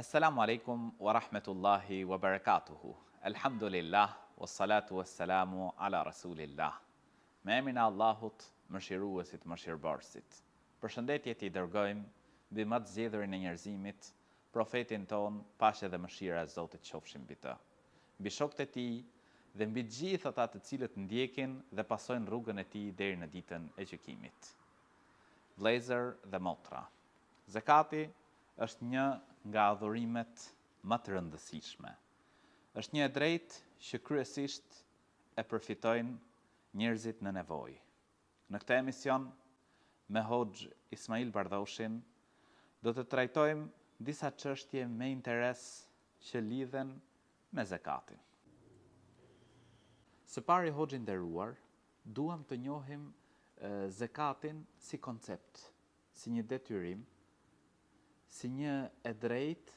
Assalamu alaikum wa rahmetullahi wa barakatuhu. Alhamdulillah, wa salatu wa salamu ala rasulillah. Me emrin e Allahut, mëshiruesit, mëshirëbërësit. Përshëndetje t'i dërgojmë mbi më të zgjedhurin e njerëzimit, profetin ton, paqe dhe mëshira e Zotit qofshin mbi të, mbi shokët e tij dhe mbi të gjithë ata të cilët ndjekin dhe pasojnë rrugën e tij deri në ditën e gjykimit. Vëllezër dhe motra, zakati është një nga adhurimet më të rëndësishme. Është një e drejtë që kryesisht e përfitojnë njerëzit në nevojë. Në këtë emision me Hoxh Ismail Bardoshin do të trajtojmë disa çështje me interes që lidhen me zakatin. Së pari, Hoxh i nderuar, duam të njohim zakatin si koncept, si një detyrim, si një e drejtë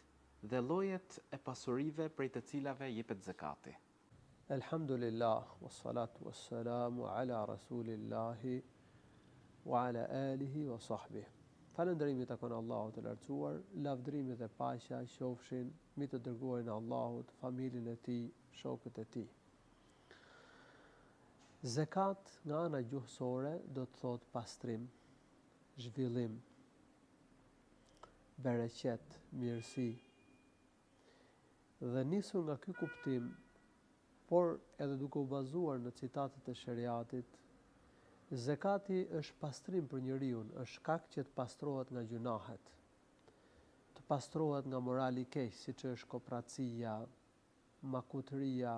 dhe llojet e pasurive prej të cilave jepet zakati. Elhamdulillah, wassalatu wassalamu ala rasulillahi wa ala alihi wa sahbihi. Falëndërimi takon Allahut të lartësuar, lavdërimi dhe paqja qofshin mbi të dërguarin e Allahut, familjen e tij, shokët e tij. Zakat nga ana gjuhësore do të thotë pastrim, zhvillim, bereqet, mirësi. Dhe nisur nga ky kuptim, por edhe duke u bazuar në citatet e shariatit, zakati është pastrim për njeriu, është shkak që të pastrohet nga gjunahet, të pastrohet nga morali i keq, siç është kopracia, makutëria,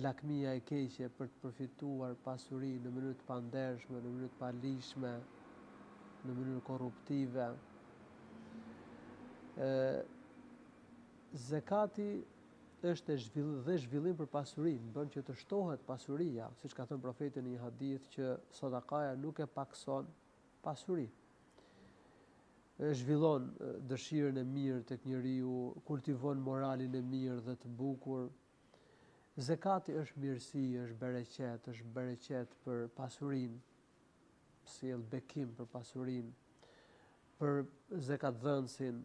lakmia e keqe për të përfituar pasuri në mënyrë të pandershme, në mënyrë të palishme, në mënyrë korruptive. Zakati është zhvillim për pasurinë, bën që të shtohet pasuria, siç ka thënë profeti në një hadith që sadakaja nuk e pakson pasuri. Zhvillon dëshirën e mirë tek njeriu, kultivon moralin e mirë dhe të bukur. Zakati është mirësi, është bereqet për pasurinë, sjell bekim për pasurinë, për zakatdhënësin,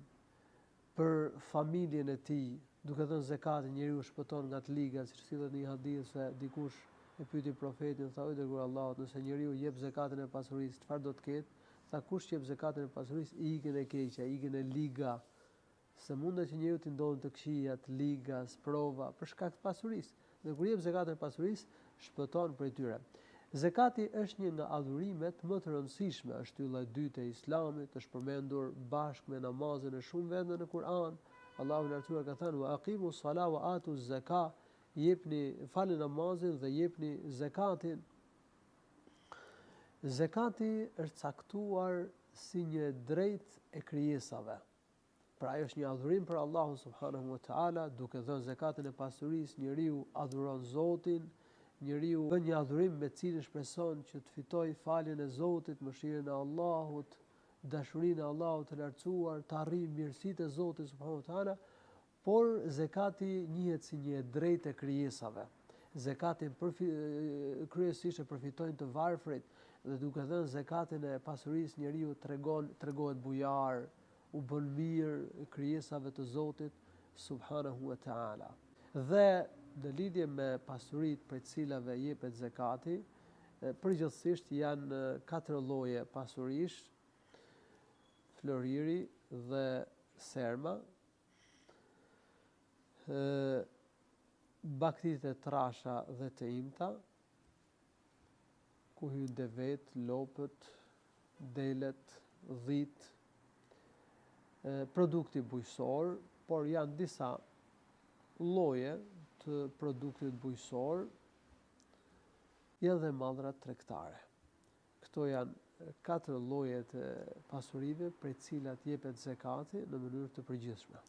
për familjen e tij. Duke dhënë zakatin, njeriu shpëton nga të ligat, siç thillet në një hadith se dikush e pyeti profetin, tha: "O dërguar Allahut, nëse njeriu jep zakatin e pasurisë, çfarë do të ketë?" Tha: "Kush jep zakatin e pasurisë, ikën e keqja, ikën e liga, se mundet që njeriu të ndodhin të këqija, të liga, sprova për shkak të pasurisë. Dhe kur jep zakatin e pasurisë, shpëton prej tyre." Zakati është një nga adhurimet më të rëndësishme, është ylla e dytë e Islamit, është përmendur bashkë me namazin në shumë vende në Kur'an. Allahu i lartësuar ka thënë: "Wa aqimu s-sala wa atu z-zaka", falni namazin dhe jepni zakatin. Zakati është caktuar si një drejtë e krijesave. Pra ajo është një adhurim për Allahun subhanahu wa taala, duke dhënë zakatin e pasurisë, njeriu adhuron Zotin. Njeriu bën një adhurim me cilin shpreson që të fitojë faljen e Zotit, mëshirën e Allahut, dashurinë e Allahut të lartësuar, të arrijë mirësitë e Zotit subhanahu wa taala, por zakati njihet si një drejtë e krijesave. Zakatin kryesisht e përfitojnë të varfrit, dhe duke dhënë zakatin e pasurisë, njeriu tregohet bujar, u bën mirë krijesave të Zotit subhanahu wa taala. Dhe në lidhje me pasuritë për të cilave jepet zakati, përgjithsisht janë 4 lloje pasurish: floriri dhe serma, baktit e trasha dhe të imta, ku hyn devet, lopët, delet, dhit, produkti bujqësor, por janë disa lloje të produktit bujqësor, edhe mallrat tregtare. Këto janë 4 llojet e pasurive për të cilat jepet zakati në mënyrë të përgjithshme.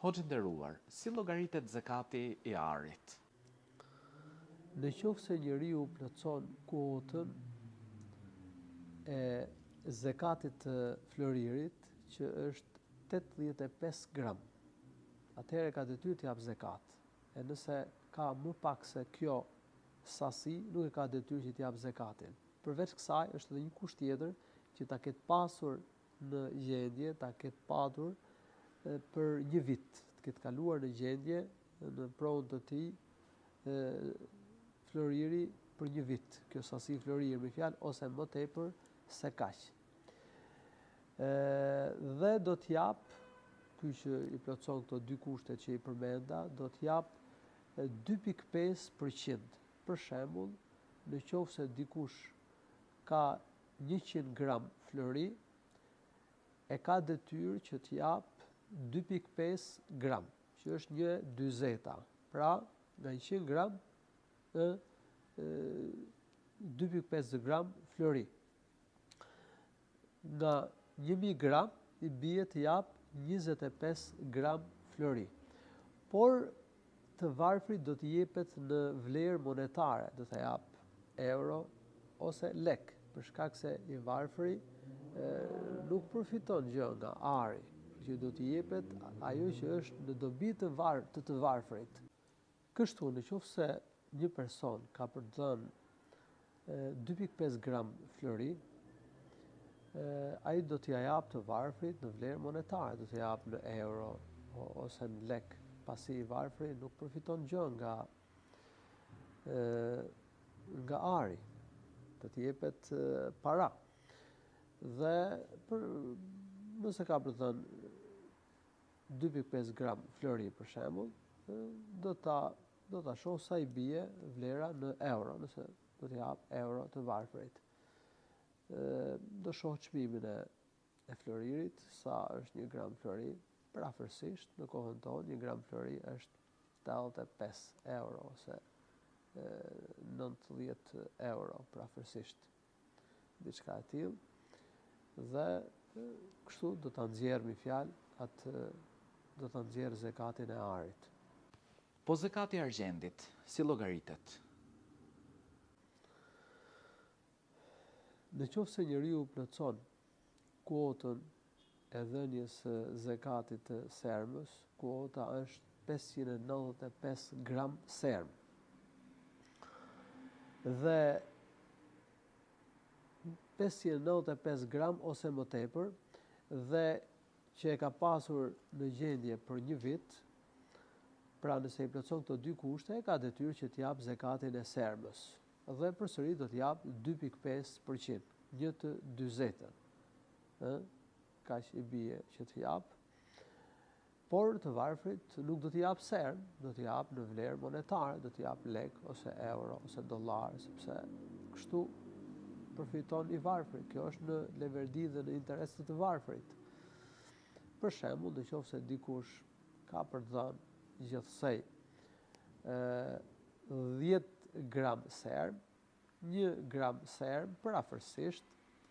Hoxh i nderuar, si llogaritet zakati i arit? Në qoftë se njeriu plotson kuotën e zakatit të floririt, që është 85 gram, atëherë ka detyrë të jap zakat. E nëse ka më pak se kjo sasi, nuk e ka detyrë që të jap zakatin. Përveç kësaj është edhe një kusht tjetër, që ta ketë pasur në gjendje, ta ketë patur për një vit, të ketë kaluar në gjendje në pronë të tij floriri për një vit. Kjo sasi floriri me fjalë ose më tepër se kaq. Dhe do t'jap, ky që i plotson këto dy kushtet që i përmenda, do t'jap 2.5%. Për shembull, në qoftë se dikush ka 100 gram flori, e ka detyrë që t'jap 2.5 gram, që është një 40. Pra, nga 100 gram, 2.5 gram flori. Nga 1000 gram, i bie të jap 25 gram flori. Por, të varfrit do t'i jepet në vlerë monetare, do t'a jap euro ose lek, për shkak se i varfri nuk përfiton gjë nga ari, që do t'i jepet ajo që është në dobi të varfrit. Kështu, në qoftë se një person ka për të dhënë 2.5 gram flori, ai do t'ia jap të varfrit në vlerë monetare, do t'i jap në euro ose në lek, pasi i varfri nuk përfiton gjë nga ari, do t'i jepet para. Dhe nëse ka për të thënë 2.5 gram flori për shembull, do ta shoh sa i bie vlera në euro, nëse do t'i jap euro të varfrit. Do shoh çmimin e floririt, sa është 1 gram flori, prafërsisht në kohën tonë 1 gram flori është 85 euro ose 90 euro prafërsisht, diçka e tillë. Dhe kështu do ta nxjerr me fjalë do ta nxjerr zekatin e arit. Po zekati i argjendit, si llogaritet? Në qoftë se njeriu plotson kuotën e dhënies së zekatit të sermës, kuota është 595 gram serm. Dhe 595 gram ose më tepër, dhe që e ka pasur në gjendje për një vit, pra nëse i plotson këto dy kushte, ka detyrë që t'jap zekatin e sermës. Dhe përsëri do t'jap 2.5%, 1/40. Kaq i bie që t'jap. Por të varfrit nuk do t'i jap serm, do t'i jap në vlerë monetare, do t'i jap lek ose euro ose dollar, sepse kështu përfiton i varfrit. Kjo është në leverdi dhe në interes të varfrit. Për shembull, nëse dikush ka për të dhënë gjithsej 10 gram serm, 1 gram serm prafërsisht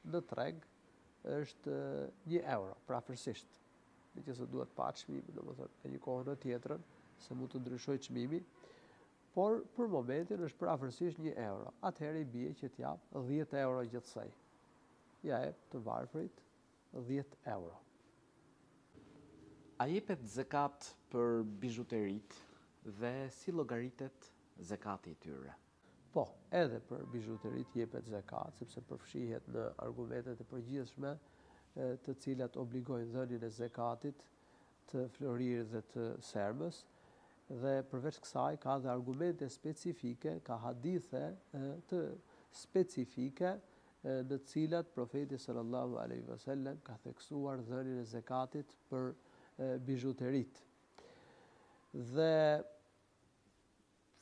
në treg është 1 euro prafërsisht. Megjithëse duhet pa çmimi, domethënë në një kohë tjetrën se mund të ndryshojë çmimi, por për momentin është prafërsisht 1 euro. Atëherë i bie që t'jap 10 euro gjithsej. Ja jep të varfrit 10 euro. A jepet zekat për bijuterit dhe si llogaritet zekati i tyre? Po, edhe për bijuterit jepet zekat, sepse përfshihet në argumentet e përgjithshme të cilat obligojnë dhënien e zekatit të floririt dhe të sermës, dhe përveç kësaj ka dhe argumente specifike, ka hadithe të specifike në të cilat profeti sallallahu alaihi wasallam ka theksuar dhënien e zekatit për bijuterit. Dhe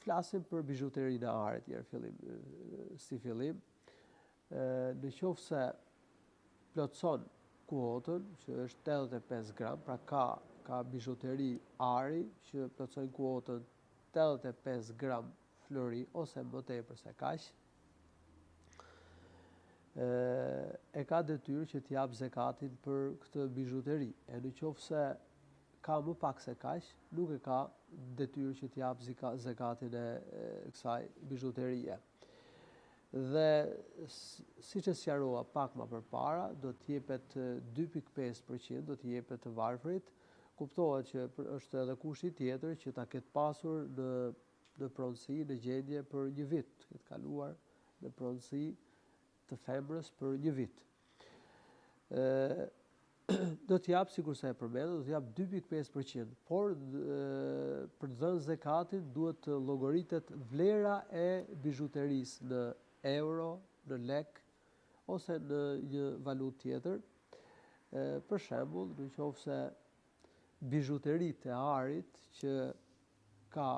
flasim për bijuterinë e arit si fillim. Në qoftë se plotson kuotën, që është 85 gram, pra ka bijuteri ari që plotson kuotën 85 gram flori ose më tepër se kaq, e ka detyrë që t'jap zekatin për këtë bijuteri. E në qoftë se ka më pak se kaq, nuk e ka detyrë që t'jap zekatin e kësaj bijuterie. Dhe siç e sqarova pak më përpara, do t'jepet 2.5%, do t'jepet të varfrit. Kuptohet që është edhe kushti tjetër që ta ketë pasur në pronësi në gjendje për një vit, të ketë kaluar në pronësi të femrës për një vit. do t'jap sikur sa e përmendëm, do t'jap 2.5%, por për të dhënë zakatin duhet të llogaritet vlera e bijuterisë në euro, në lek ose në një valutë tjetër. Për shembull, nëse bijuteritë e arit që ka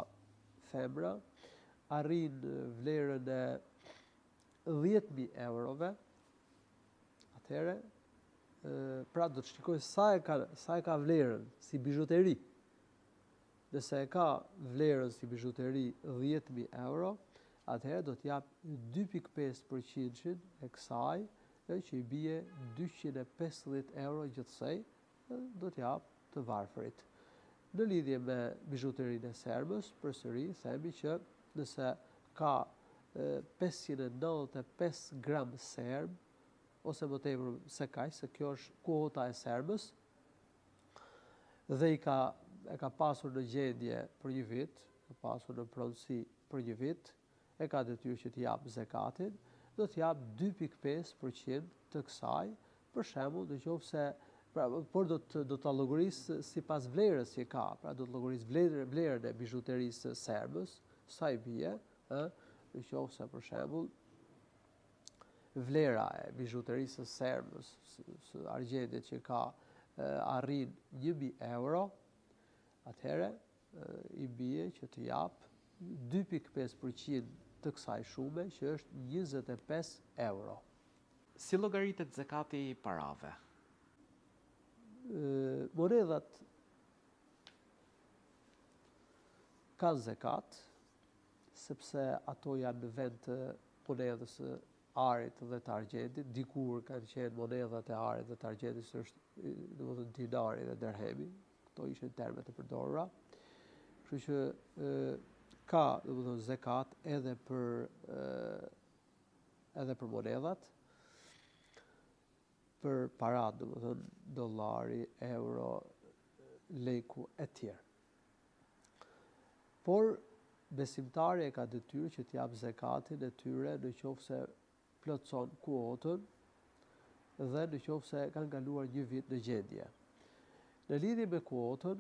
femra arrin vlerën e 10.000 eurove, atëherë pra do të shikoj sa e ka vlerën si bijuteri. Nëse e ka vlerën si bijuteri 10.000 euro, atëherë do t'jap 2.5% e kësaj, që i bie 250 euro gjithsej, do t'jap të varfërit. Në lidhje me bijuterinë e serbës, përsëri themi që nëse ka 595 gram serb, ose më tepër se kaq, se kjo është kuota e serbës, dhe e ka pasur në gjendje për një vit, ka pasur në pronësi për një vit, e ka detyrë që t'i jap zakatin, do t'i jap 2.5% të kësaj, për shembull, nëse por do ta llogarisë sipas vlerës që ka, pra do të llogarisë vlerën e bijuterisë serbës, sa i bie, nëse për shembull vlera e bijuterisë serbës së argjendit që ka arrin 1.000 euro, atëherë i bie që të jap 2.5% të kësaj shume, që është 25 euro. Si llogaritet zakati i parave? Monedhat kanë zakat, sepse ato janë në vend të monedhës së arit dhe të argjendit. Dikur kanë qenë monedhat e arit dhe të argjendit, është domethënë dinari dhe dirhemi, këto ishin termet e përdorura. Kështu që ka domethënë zakat edhe për monedhat, për parat, domethënë dollari, euro, leku e tjerë. Por besimtari e ka detyrë që t'jap zakatin e tyre nëse plotson kuotën dhe nëse kanë kaluar një vit në gjendje. Në lidhje me kuotën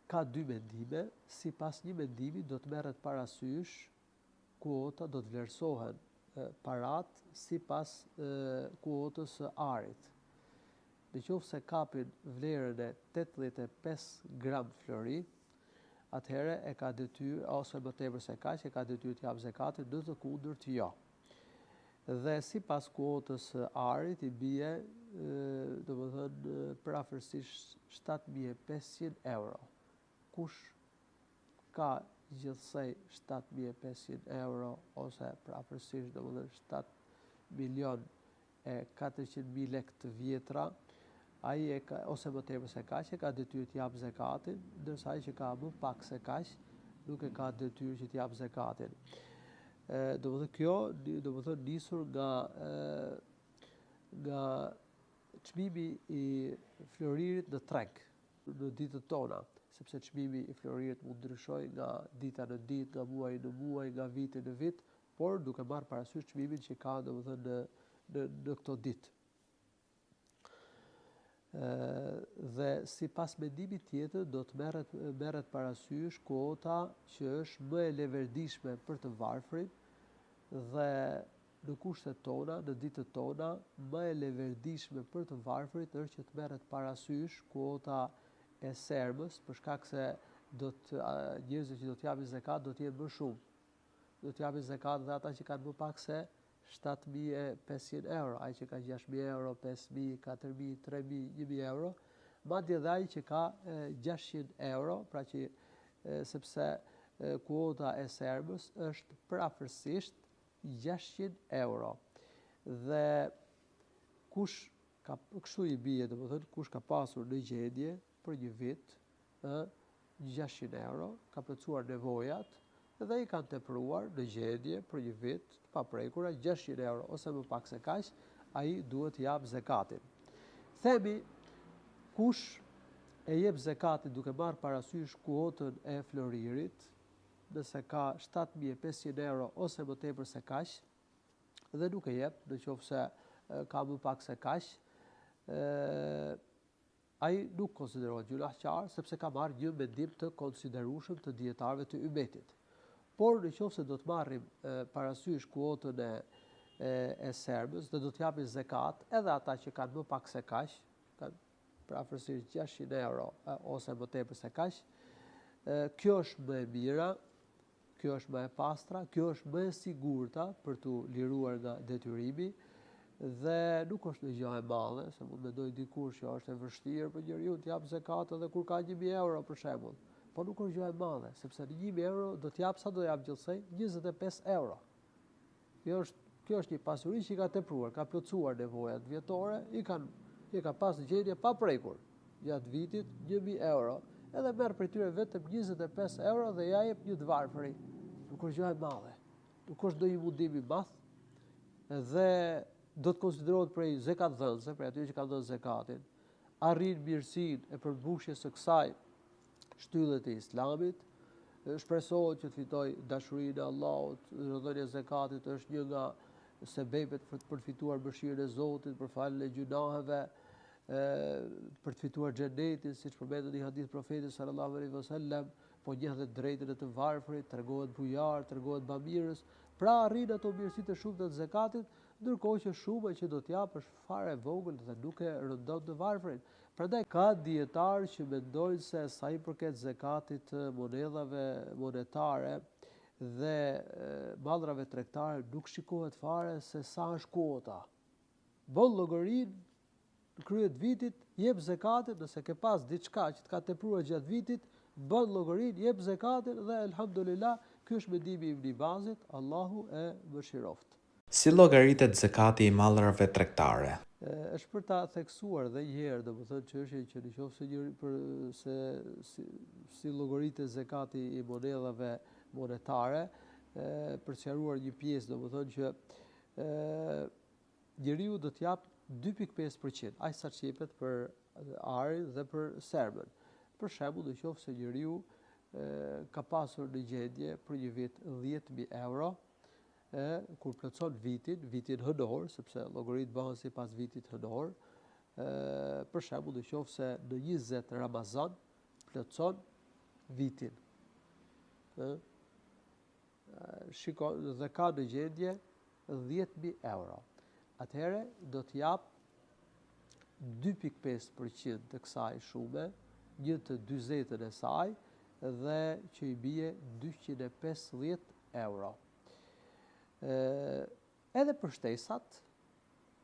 ka dy mendime. Sipas një mendimi do të merret parasysh kuota, do të vlerësohen parat sipas kuotës së arit. Nëse kapin vlerën e 85 gram flori, atëherë e ka detyrë, ose më tepër se kaq, e ka detyrë të jap zakatin, në të kundërt jo. Dhe sipas kuotës së arit i bie domethënë parafërsisht 7.500 euro. Kush ka gjithsej 7.500 euro, ose parafërsisht domethënë 7.400.000 lek të vjetra, ai ose më tepër se kaq, e ka detyrë të jap zakatin, ndërsa ai që ka më pak se kaq nuk e ka detyrë që të jap zakatin. Domethënë kjo nisur nga çmimi i floririt në treg në ditët tona, sepse çmimi i floririt mund ndryshojë nga dita në ditë, nga muaji në muaj, nga viti në vit, por duke marrë parasysh çmimin që ka domethënë në këto ditë. Dhe sipas mendimit tjetër do të merret parasysh kuota që është më e leverdishme për të varfrin, dhe në kushtet tona, në ditët tona, më e leverdishme për të varfrit është që të merret parasysh kuota e serbës, për shkak se njerëzit që do të japin zakat do të jenë më shumë. Do të japin zakat dhe ata që kanë më pak se 7.500 euro, ai që ka 6.000 euro, 5.000, 4.000, 3.000, 1.000 euro, madje dhe ai që ka 600 euro, pra që sepse kuota e serbës është parafërsisht 600 euro. Dhe kush ka kështu i bie, domethënë kush ka pasur në gjendje për një vit 600 euro, ka plotësuar nevojat dhe i kanë tepruar në gjendje për një vit të paprekura 600 euro ose më pak se kaq, ai duhet të jap zakatin. Themi kush e jep zakatin duke marrë parasysh kuotën e floririt, nëse ka 7.500 euro ose më tepër se kaq, dhe nuk e jep nëse ka më pak se kaq, ai nuk konsiderohet gjunahçar sepse ka marrë një mendim të konsiderueshëm të dietarëve të ummetit. Por nëse do të marrim parasysh kuotën e serbës dhe do të japin zakat edhe ata që kanë më pak se kaq, kanë afërsisht 600 euro ose më tepër se kaq, kjo është më e mira, kjo është më e pastra, kjo është më e sigurta për t'u liruar nga detyrimi dhe nuk është një gjë e madhe, se mund mendoj dikush që është e vështirë për njeriu të jap zakat edhe kur ka 1000 euro për shembull. Po nuk është gjë e madhe, sepse në 1000 euro do të jap sa do jap gjithsej 25 euro. Kjo është një pasuri që i ka tepruar, ka plotësuar nevojat vjetore, i ka pas gjendje pa prekur gjatë vitit 1000 euro, edhe merr prej tyre vetëm 25 euro dhe ja jep një të varfëri. Nuk është gjë e madhe. Nuk është ndonjë mundim i madh dhe do të konsiderohet prej zekatdhënësve, prej atyre që kanë dhënë zakatin, arrin mirësinë e përmbushjes së kësaj shtyllet e Islamit, shpresohet që të fitoj dashurinë e Allahut, dhënia e zakatit është një nga sebepet për të përfituar mëshirën e Zotit, për faljen e gjunaheve, për të fituar xhenetin, siç përmendet në hadith profetit sallallahu alaihi wasallam, po njeh dhe drejtën e të varfërit, tregohet bujar, tregohet bamirës, pra arrin ato mirësitë e shumta të zakatit, ndërkohë që shuma që do t'jap është fare e vogël dhe nuk e rëndon të varfërin. Prandaj ka dietarë që mendojnë se sa i përket zakatit monedhave monetare dhe mallrave tregtare nuk shikohet fare se sa është kuota. Bën llogarinë në krye të vitit, jep zakatin, nëse ke pas diçka që të ka tepruar gjatë vitit, bën llogarinë, jep zakatin dhe elhamdulillah, ky është mendimi i Ibn Bazit, Allahu e mëshiroft. Si llogaritet zakati i mallrave tregtare? Është për ta theksuar edhe një herë, domethënë çështja që nëse si llogaritet zakati i monedhave monetare, për të sqaruar një pjesë, domethënë që njeriu do të jap 2.5%, aq sa çepet për arin dhe për serbën. Për shembull, nëse njeriu ka pasur në gjendje për një vit 10.000 euro, kur plotson vitin hënor, sepse llogaritë bëhen sipas vitit hënor, për shembull, nëse në 20 Ramazan plotson vitin, shikon dhe ka në gjendje 10.000 euro. Atëherë do të jap 2.5% të kësaj shume, një të 40 e saj dhe që i bie 250 euro. Edhe për shtesat,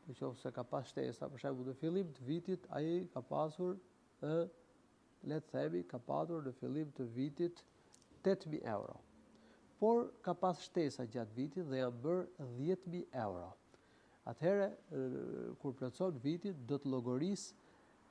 nëse ka pas shtesa, për shembull në fillim të vitit ai ka pasur, le të themi, ka patur në fillim të vitit 8.000 euro. Por ka pas shtesa gjatë vitit dhe janë bërë 10.000 euro. Atëherë, kur plotson vitin, do të llogorisë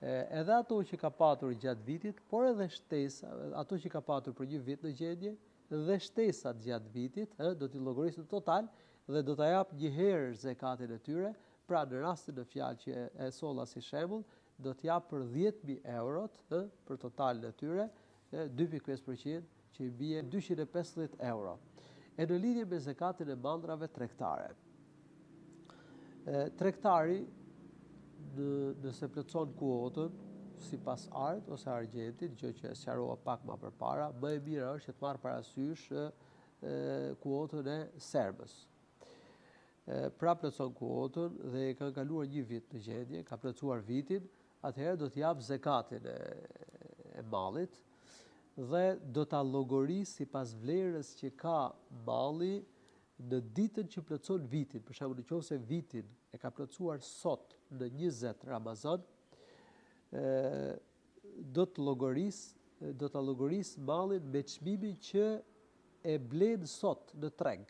edhe ato që ka patur gjatë vitit, por edhe shtesa, ato që ka patur për një vit në gjendje, dhe shtesat gjatë vitit, do t'i llogorisë në total dhe do t'a jap një herë zakatin e tyre, pra në rastin e fjalë që e solla si shembull, do t'i jap për 10.000 eurot, për totalin e tyre, 2.5% që i bie 250 euro. E në lidhje me zakatin e mallrave tregtare. Tregtari nëse plotson kuotën sipas art ose argjentit, gjë që e sqarova pak më përpara, më e mira është që të marr parasysh kuotën e serbës. Pra plotson kuotën dhe ka kaluar një vit në gjendje, ka plotësuar vitin, atëherë do të jap zakatin e mallit dhe do ta llogorisë sipas vlerës që ka malli në ditën që plotson vitin. Për shembull, nëse vitin e ka plotësuar sot në 20 Ramazan, do ta llogorisë mallin me çmimin që e blen sot në treg.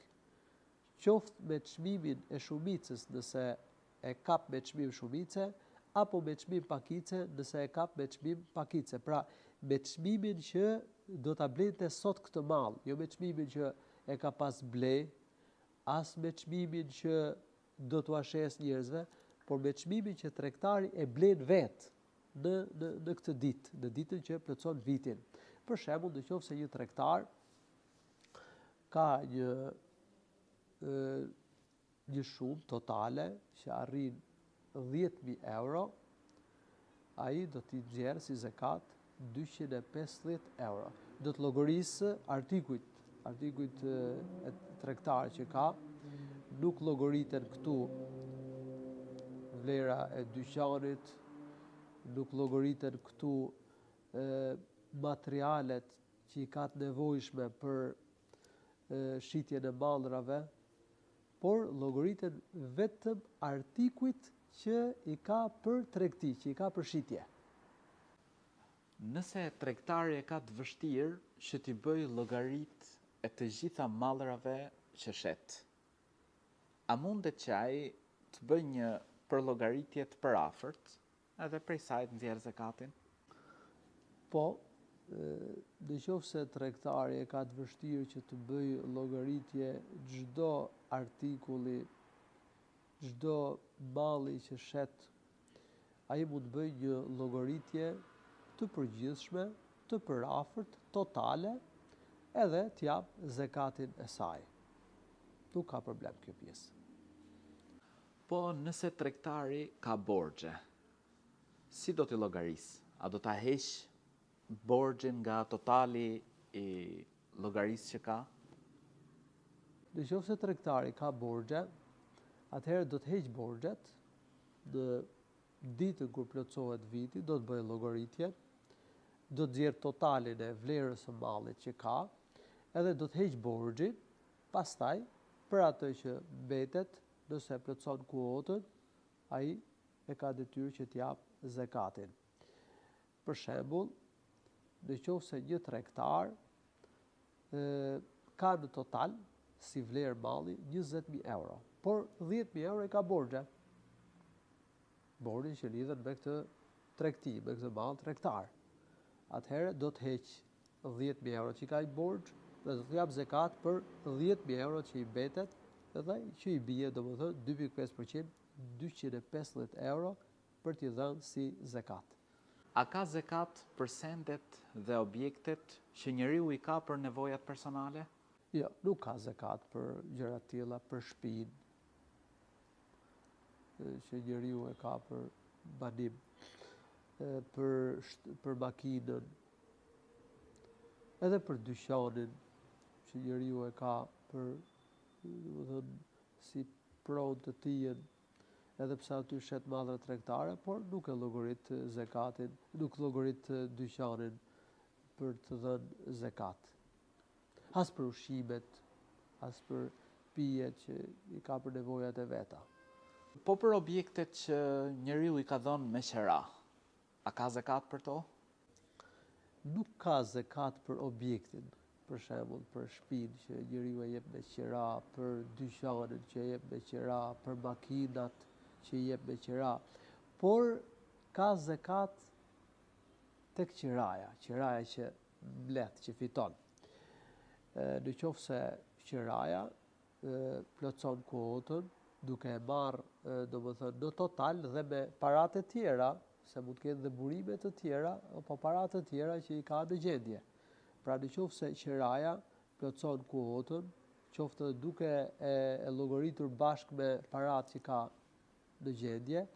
Qoftë me çmimin e shumicës nëse e kap me çmim shumice, apo me çmim pakice nëse e kap me çmim pakice. Pra, me çmimin që do ta blente sot këtë mall, jo me çmimin që e ka pas ble, as me çmimin që do t'u ashes njerëzve, por me çmimin që tregtari e blen vet në këtë ditë, në ditën që plotson vitin. Për shembull, nëse një tregtar ka një shumë totale që arrin 10.000 euro ai do t'i nxjerrë si zakat 250 euro. Do të llogarisë artikujt e tregtar që ka, nuk llogariten këtu vlera e dyqanit, nuk llogariten këtu materialet që i ka të nevojshme për shitjen e mallrave, por llogariten vetëm artikujt që i ka për tregti, që i ka për shitje. Nëse tregtari e ka të vështirë që t'i bëj llogarit e të gjitha mallrave që shet, a mundet që ai të bëj një përllogaritje të përafërt edhe prej saj të nxjerrë zakatin? Po, nëse tregtari e ka të vështirë që të bëj llogaritje çdo artikulli, çdo malli që shet, ai mund të bëjë një llogaritje të përgjithshme, të përafërt, totale, edhe t'jap zakatin e saj. Nuk ka problem kjo pjesë. Po nëse tregtari ka borxhe, si do t'i llogarisë? A do ta heq borxhin nga totali i llogarisë që ka? Nëse tregtari ka borxhe, atëherë do të heq borxhet në ditën kur plotësohet viti, do të bëjë llogaritje, do të nxjerrë totalin e vlerës së mallit që ka, edhe do të heq borxhin, pastaj për atë që mbetet, nëse plotëson kuotën, ai e ka detyrë që t'jap zakatin. Për shembull, nëse një tregtar ka në total si vlerë malli 20.000 euro, por 10.000 euro i ka borxhe. Borxhin që lidhen me këtë tregti, me këtë mall tregtar. Atëherë do të heq 10.000 euro që ka i borxh dhe do të jap zakat për 10.000 euro që i mbetet dhe që i bie domethënë 2.5%, 250 euro për t'i dhënë si zakat. A ka zakat për sendet dhe objektet që njeriu i ka për nevojat personale? Jo, nuk ka zakat për gjëra të tilla, për shtëpinë që njeriu e ka për banim, për makinën, edhe për dyqanin që njeriu e ka për, domethënë, si pronë të tij, edhe pse aty shet mallra tregtare, por nuk e llogarit zakatin, nuk llogarit dyqanin për të dhënë zakat. As për ushqimet, as për pijet që i ka për nevojat e veta. Po për objektet që njeriu i ka dhënë me qira, a ka zakat për to? Nuk ka zakat për objektin, për shembull për shtëpinë që njeriu e jep me qira, për dyqanin që e jep me qira, për makinat që i jep me qira, por ka zakat tek qiraja që mbledh, që fiton. Në qoftë se qiraja plotson kuotën, duke e marrë domethënë në total dhe me paratë e tjera, se mund të ketë dhe burime të tjera, apo paratë të tjera që i ka në gjendje. Pra në qoftë se qiraja plotson kuotën, qoftë duke e llogaritur bashkë me paratë që ka në gjendje,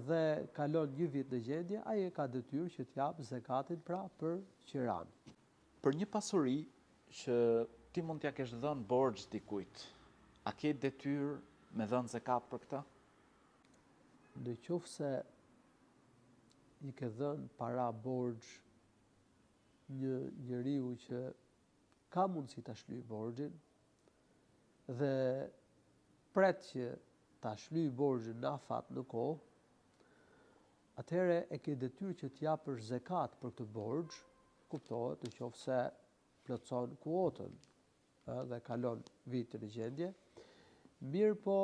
dhe kalon një vit në gjendje, ai e ka detyrë që t'jap zakatin pra për qiran. Për një pasuri që ti mund t'ja kesh dhënë borxh dikujt, a ke detyrë me dhënë zakat për këtë? Në qoftë se i ke dhënë para borxh një njeriu që ka mundësi ta shlyejë borxhin dhe pret që ta shlyejë borxhin në afat në kohë, atëherë e ke detyrë që t'japësh zakat për këtë borxh, kuptohet, në qoftë se plotson kuotën dhe kalon vitin në gjendje. Mirë po,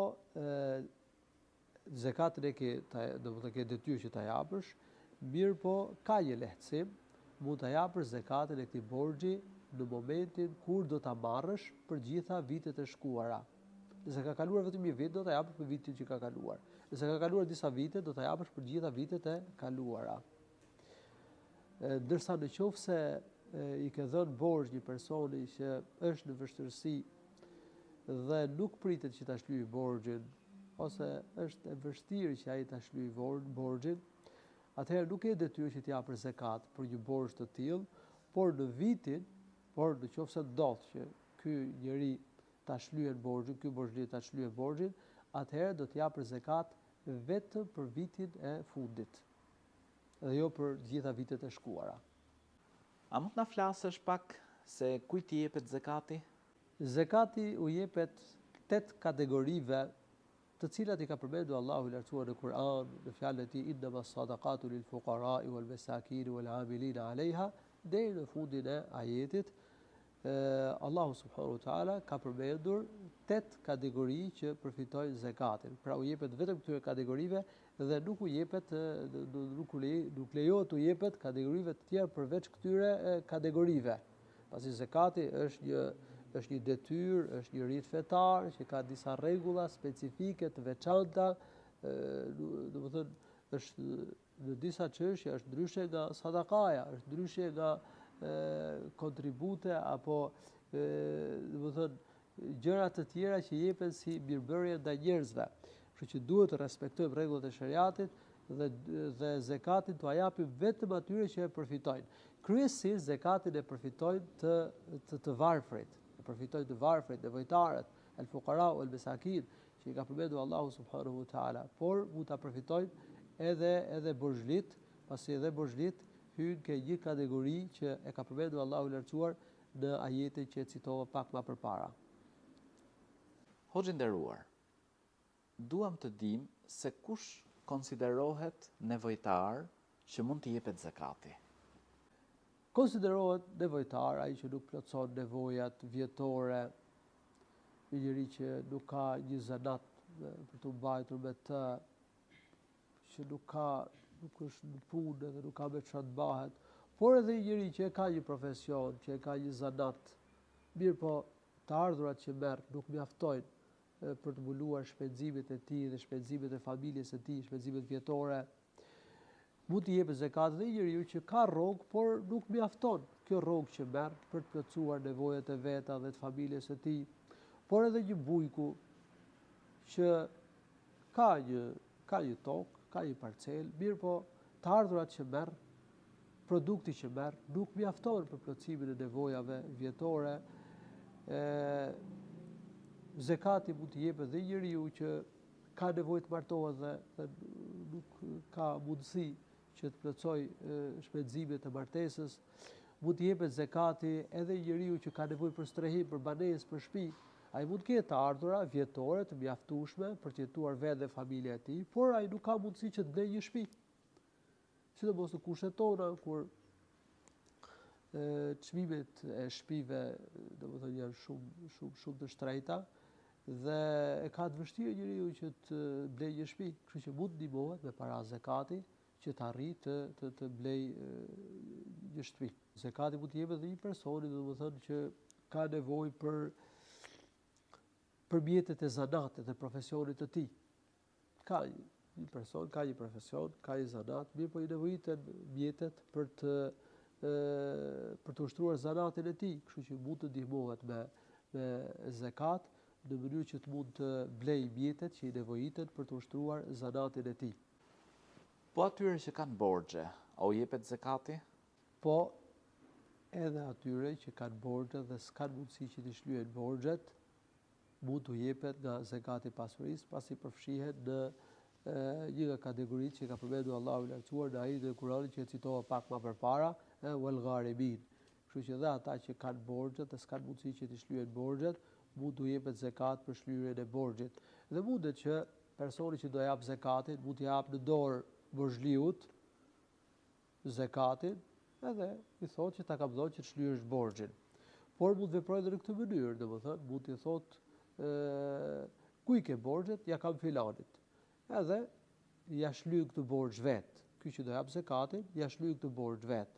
zakatin do të ke detyrë që ta japësh, mirë po ka një lehtësim, mund ta japësh zakatin e këtij borxhi në momentin kur do ta marrësh për gjitha vitet e shkuara. Nëse ka kaluar vetëm një vit, do ta japësh për vitin që ka kaluar. Nëse ka kaluar disa vite, do ta japësh për gjitha vitet e kaluara. Ndërsa në qoftë se i ke dhënë borxh një personi që është në vështirësi dhe nuk pritet që ta shlyejë borxhin, ose është e vështirë që ai ta shlyejë borxhin, atëherë nuk e detyrë që t'ja për zekat për një borxh të tillë, por në vitin, por nëse ndodh që ky njeri ta shlyen borxhin, ky borxhlir ta shlyen borxhin, atëherë do t'ja për zekat vetëm për vitin e fundit, dhe jo për gjitha vitet e shkuara. A mund na flasësh pak se kujt i jepet zekati? Zekati u jepet 8 kategorive, të cilat i ka përmendur Allahu i lartësuar në Kur'an, në fjalën e tij innama sadaqatu lil fuqara'i wal masakin wal 'amilina 'alayha, deri në fundin e ajetit. Allahu subhanahu wa taala ka përmendur 8 kategori që përfitojnë zekatin. Pra u jepet vetëm këtyre kategorive dhe nuk u jepet nuk lejohet u jepet kategorive të tjera përveç këtyre kategorive. Pasi zekati është një detyrë, është një rit fetar që ka disa rregulla specifike të veçanta, domethënë është në disa çështje është ndryshe nga sadakaja, është ndryshe nga kontribute apo domethënë gjëra të tjera që jepen si mirëbërje ndaj njerëzve. Kështu që duhet të respektojmë rregullat e shariatit dhe zekatin t'ua japim vetëm atyre që e përfitojnë. Kryesisht zekatin e përfitojnë të varfrit, e përfitojnë të varfrit, nevojtarët, el fuqara wal masakin, që i ka përmendur Allahu subhanahu wa taala, por mund ta përfitojnë edhe borxhlit, pasi edhe borxhlit hyn ke një kategori që e ka përmendur Allahu i lartësuar në ajetin që e citova pak më përpara. Hoxhë nderuar, duam të dim se kush konsiderohet nevojtar që mund të jepet zekati. Konsiderohet nevojtar ai që nuk plotëson nevojat vjetore, një njeri që nuk ka një zanat për të mbajtur me të, që nuk është në punë dhe nuk ka me çfarë të mbahet, por edhe një njeri që ka një profesion, që ka një zanat, mirë po të ardhurat që merr nuk mjaftojnë për të mbuluar shpenzimet e tij dhe shpenzimet e familjes së tij, shpenzimet vjetore. Mund të jepet zekat dhe njeriu që ka rrogë, por nuk mjafton kjo rrogë që merr për të plotësuar nevojat e veta dhe të familjes së tij. Por edhe një bujku që ka një tokë, ka një parcel, mirë po të ardhurat që merr, produkti që merr, nuk mjafton për plotësimin e nevojave vjetore. Zekati mund të jepet dhe njeriu që ka nevojë të martohet dhe nuk ka mundësi që të plotësojë shpenzimet e martesës. Mund të jepet zekati edhe njeriu që ka nevojë për strehim, për banesë, për shtëpi. Ai mund të ketë të ardhura vjetore të mjaftueshme për të jetuar vetë dhe familja e tij, por ai nuk ka mundësi që të blejë një shtëpi. Sidomos në kushtet tona kur çmimet e shtëpive domethënë janë shumë të shtrejta dhe e ka të vështirë njeriu që të blejë një shtëpi, kështu që mund ndihmohet me para zekati që të arrijë të blejë një shtëpi. Zekati mund të jepet edhe një personi domethënë që ka nevojë për mjetet e zanatit dhe profesionit të tij. Ka një person, ka një profesion, ka një zanat, mirë po i nevojitet mjetet për të ushtruar zanatin e tij, kështu që mund të ndihmohet me zekat në mënyrë që të mund të blejë mjetet që i nevojitet për të ushtruar zanatin e tij. Po atyre që kanë borxhe, a u jepet zekati? Po edhe atyre që kanë borxhe dhe s'kan mundësi që t'i shlyejnë borxhet, mund t'u jepet nga zekati pasurisë, pasi përfshihet në një nga kategoritë që ka përmendur Allahu i lartësuar në ajetin e Kuranit që e citova pak më përpara, wal gharimin. Kështu që dhe ata që kanë borxhet dhe s'kan mundësi që t'i shlyejnë borxhet, mund t'u jepet zekat për shlyerjen e borxhit. Dhe mundet që personi që do jap zekatin mund t'i jap në dorë borxhliut zekatin, edhe i thotë që ta kam dhënë që të shlyesh borxhin. Por mund të veprojë edhe në këtë mënyrë, domethënë mund t'i thotë ku i ke borxhet, ja kam filanit. Edhe ja shlyj këtë borxh vet. Ky që do jap zekatin, ja shlyj këtë borxh vet.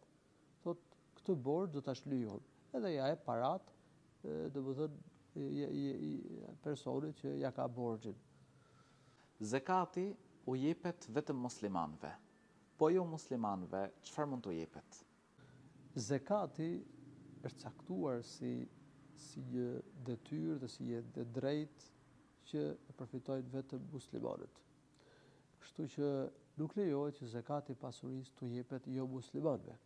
Thotë këtë borxh do ta shlyj unë. Edhe ja jep parat, domethënë personit që ja ka borxhin. Zekati u jepet vetëm muslimanëve. Po jo muslimanëve, çfarë mund t'u jepet? Zekati është caktuar si një detyrë dhe si një drejtë që e përfitojnë vetëm muslimanët. Kështu që nuk lejohet që zakati i pasurisë të jepet jo muslimanëve.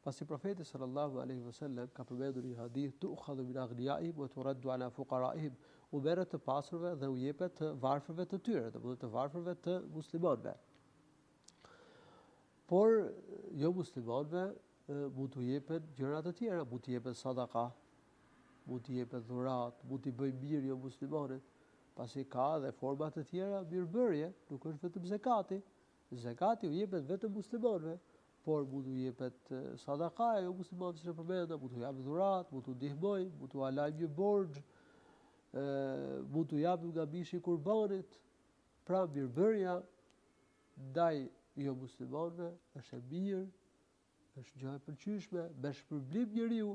Pasi profeti sallallahu alaihi wasallam ka përmendur një hadith tu'khadhu min aghniyaihim wa turaddu ala fuqaraihim, u merret të pasurve dhe u jepet të varfërve të tyre, domethënë të varfërve të muslimanëve. Por jo muslimanëve mund t'u jepen gjëra të tjera, mund t'i jepen sadaka, mund t'i jepen dhurat, mund t'i bëjë mirë jo muslimanët, pasi ka edhe forma të tjera mirëbërje, nuk është vetëm zakati. Zakati u jepet vetëm muslimanëve, por mund t'u jepet sadaka jo muslimanëve, siç e përmenda, mund t'u japë dhurat, mund t'u ndihmojë, mund t'u alajmë një borxh, mund t'u japë nga mishi i kurbanit. Pra mirëbërja ndaj jo muslimanëve është e mirë, është gjë e pëlqyeshme, me shpërblim njeriu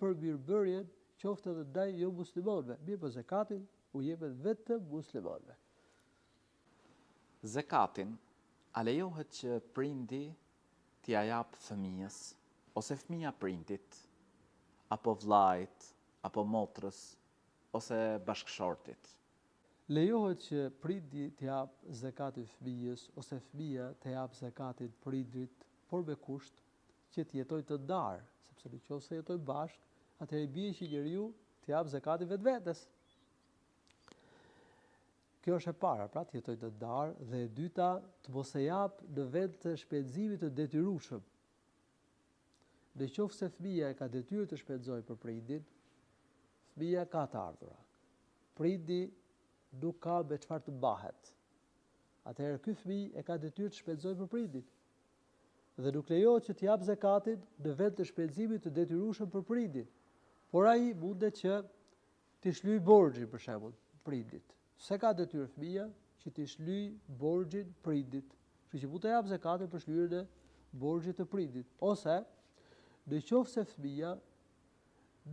për mirëbërjen, qoftë edhe ndaj jo muslimanëve. Mirë, po zakati u jepet vetëm muslimanëve. Zakatin a lejohet që prindi t'ia jap fëmijës, ose fëmija prindit, apo vllajt, apo motrës, ose bashkëshortit? Lejohet që prindi t'i jap zakatin fëmijës, ose fëmija t'i jap zakatin prindrit, por me kusht që t'jetojnë të ndarë, sepse nëse jetojnë bashkë, atëherë bie që njeriu t'i jap zakatin vetvetes. Kjo është e para, pra të jetojnë të ndarë, dhe e dyta të mos e jap në vend të shpenzimit të detyrueshëm. Nëse fëmia e ka detyrë të shpenzojë për prindin, fëmia ka të ardhura. Prindi nuk ka me çfarë të mbahet. Atëherë ky fëmijë e ka detyrë të shpenzojë për prindin. Dhe nuk lejohet që të jap zakatin në vend të shpenzimit të detyrueshëm për prindin. Por ai mundet që t'i shlyejë borxhin për shembull prindit. Se ka detyrë fëmia që t'i shlyejë borxhin prindit. Kështu që mund të jap zakatin për shlyerjen e borxhit të prindit. Ose nëse fëmia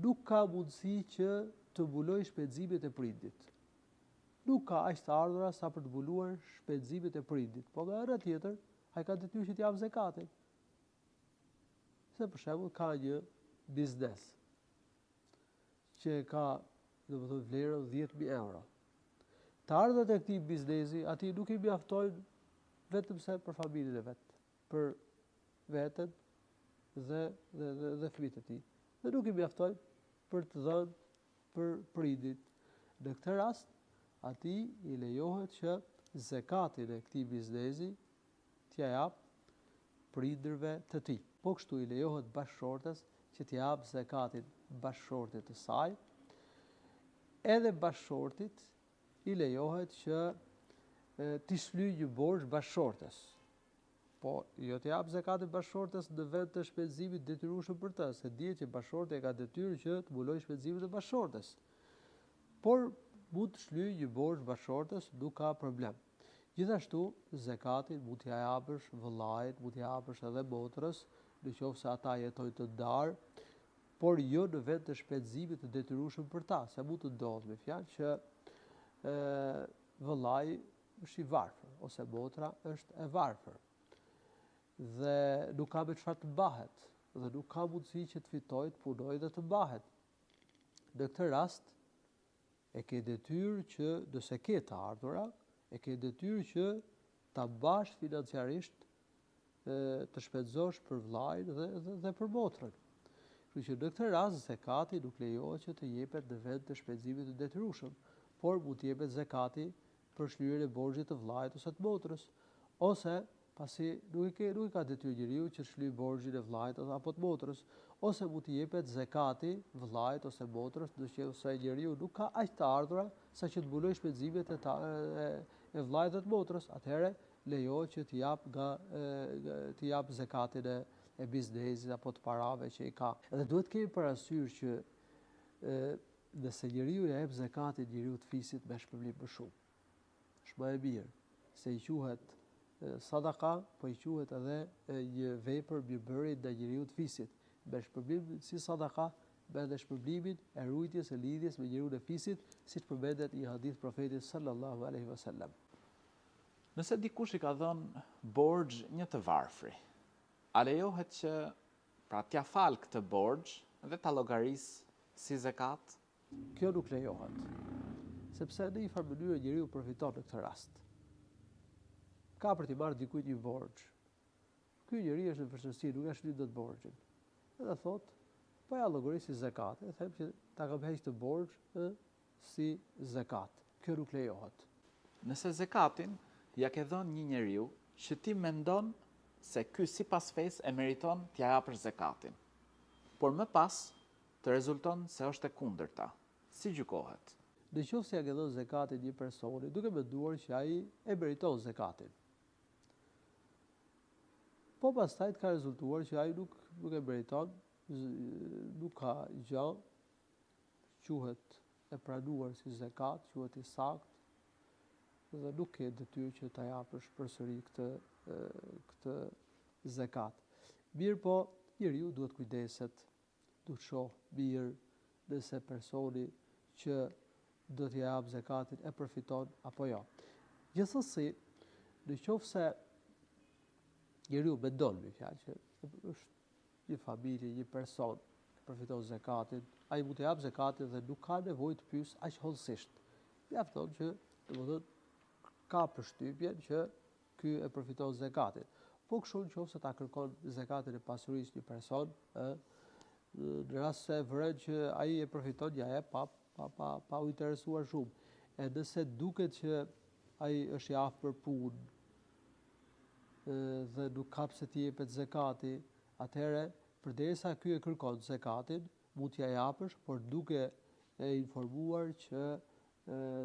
nuk ka mundësi që të mbulojë shpenzimet e prindit. Nuk ka aq të ardhura sa për të mbuluar shpenzimet e prindit. Po nga ana tjetër, ai ka detyrë që t'i jap zakatin. Se për shembull ka një biznes që ka, domethënë, vlerën 10.000 euro. Të ardhurat e këtij biznesi, atij nuk i mjaftojnë vetëm se për familjen e vet, për veten dhe fëmijët e tij. Dhe nuk i mjaftojnë për të dhënë për prindit. Në këtë rast, atij i lejohet që zakatin e këtij biznesi t'ia jap prindërve të tij. Po kështu i lejohet bashkëshortes që t'i jap zakatin bashkëshortit të saj, edhe bashkëshortit i lejohet që t'i shlyejë një borxh bashkëshortes. Po jo t'i jap zakatin bashkëshortes në vend të shpenzimit detyrueshëm për të, se dihet që bashkëshorti ka detyrë që të mbulojë shpenzimet e bashkëshortes. Por mund të shlyejë një borxh bashkëshortes, nuk ka problem. Gjithashtu, zakatin mund t'i japësh vëllait, mund t'i japësh edhe motrës, nëse ata jetojnë të ndarë, por jo në vend të shpenzimit të detyrueshëm për ta, se mund të ndodhë me fjalë që vëllai është i varfër ose motra është e varfër dhe nuk ka me çfarë të mbahet dhe nuk ka mundësi që të fitojë, të punojë dhe të mbahet. Në këtë rast e ke detyrë që nëse ke të ardhura, e ke detyrë që ta mbash financiarisht, të shpenzosh për vllain dhe për motrën. Kështu që në këtë rast zakati nuk lejohet që të jepet në vend të shpenzimit të detyrueshëm, por mund të jepet zakati për shlyerjen e borxhit të vllait ose të motrës, ose pasi nuk i ka detyrë njeriu që të shlyejë borxhin e vllait apo të motrës, ose mund të jepet zakati vllait ose motrës, nëse njeriu nuk ka aq të ardhura sa që të mbulojë shpenzimet e vllait dhe të motrës, atëherë lejohet që t'i jap zakatin e biznesit apo të parave që i ka. Dhe duhet kemi parasysh që nëse njeriu ja jep zakatin njeriu të fisit me shpërblim më shumë. Është më e mirë se i quhet sadaka, po i quhet edhe një vepër mirëbërje ndaj njeriu të fisit. Me shpërblim si sadaka, me edhe shpërblimin e rujtjes e lidhjes me njeriu të fisit, siç përmendet një hadith profetit sallallahu alaihi wasallam. Nëse dikush i ka dhënë borxh një të varfri, a lejohet që pra t'ia fal këtë borxh dhe ta llogarisë si zakat? Kjo nuk lejohet, sepse në një farë mënyrë njeriu përfiton në këtë rast. ka për t'i marrë dikujt një borxh. Ky njeri është në vështirësi, nuk e shlyt dot borxhin. Edhe thot, po ja llogarisë zakat. E them që ta kam heqë të borxh si zakat. Kjo nuk lejohet. Nëse zakatin ja ke dhënë një njeriu që ti mendon se ky sipas fesë e meriton t'ja japësh zakatin, por më pas të rezulton se është e kundërta, si gjykohet? Në qoftë se ja ke dhënë zakatin një personi, duke menduar që ai e meriton zakatin. Po pastaj ka rezultuar që ai nuk e meriton, nuk ka gjë, quhet e pranuar si zakat, quhet i sakt, dhe nuk ke detyrë që ta japësh përsëri këtë zakat. Mirë po, njeriu duhet kujdeset, duhet shoh mirë nëse personi që do t'i jap zakatin e përfiton apo jo. Gjithsesi, në qoftë se njeriu mendon me fjalë që është një familje, një person që përfiton zakatin, ai mund t'i jap zakatin dhe nuk ka nevojë të pyes aq hollësisht. Mjafton që, domethënë, ka përshtypjen që ky e përfiton zakatin. Po kështu nëse ta kërkon zakatin e pasurisë një person, në rast se vëren që ai e përfiton, ja jep pa u interesuar shumë. E nëse duket që ai është i aftë për punë dhe nuk ka pse t'i jepet zakati, atëherë përderisa ky e kërkon zakatin, mund t'ja japësh, por duke e informuar që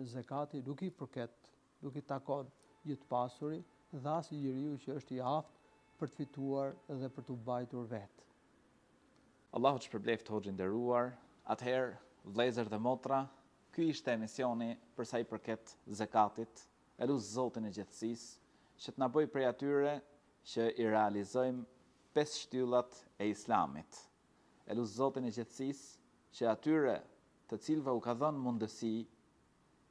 zakati nuk i përket, nuk i takon një të pasuri dhe as një njeriu që është i aftë për të fituar dhe për të mbajtur vetë. Allahu të shpërbleft hoxhë nderuar. Atëherë, vëllezër dhe motra, ky ishte emisioni për sa i përket zakatit. Eluz Zotin e gjithësisë që të na bëjë prej atyre që i realizojmë 5 shtyllat e Islamit. Eluz Zotin e gjithësisë që atyre të cilëve u ka dhënë mundësi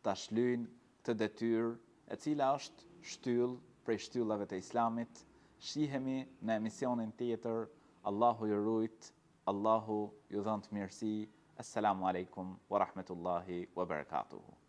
ta shlyjnë këtë detyrë, e cila është shtyllë prej shtyllave të Islamit. Shihemi në emisionin tjetër. Allahu ju rujt, Allahu ju dhënë të mirësi. Assalamu alaikum wa rahmetullahi wa barakatuhu.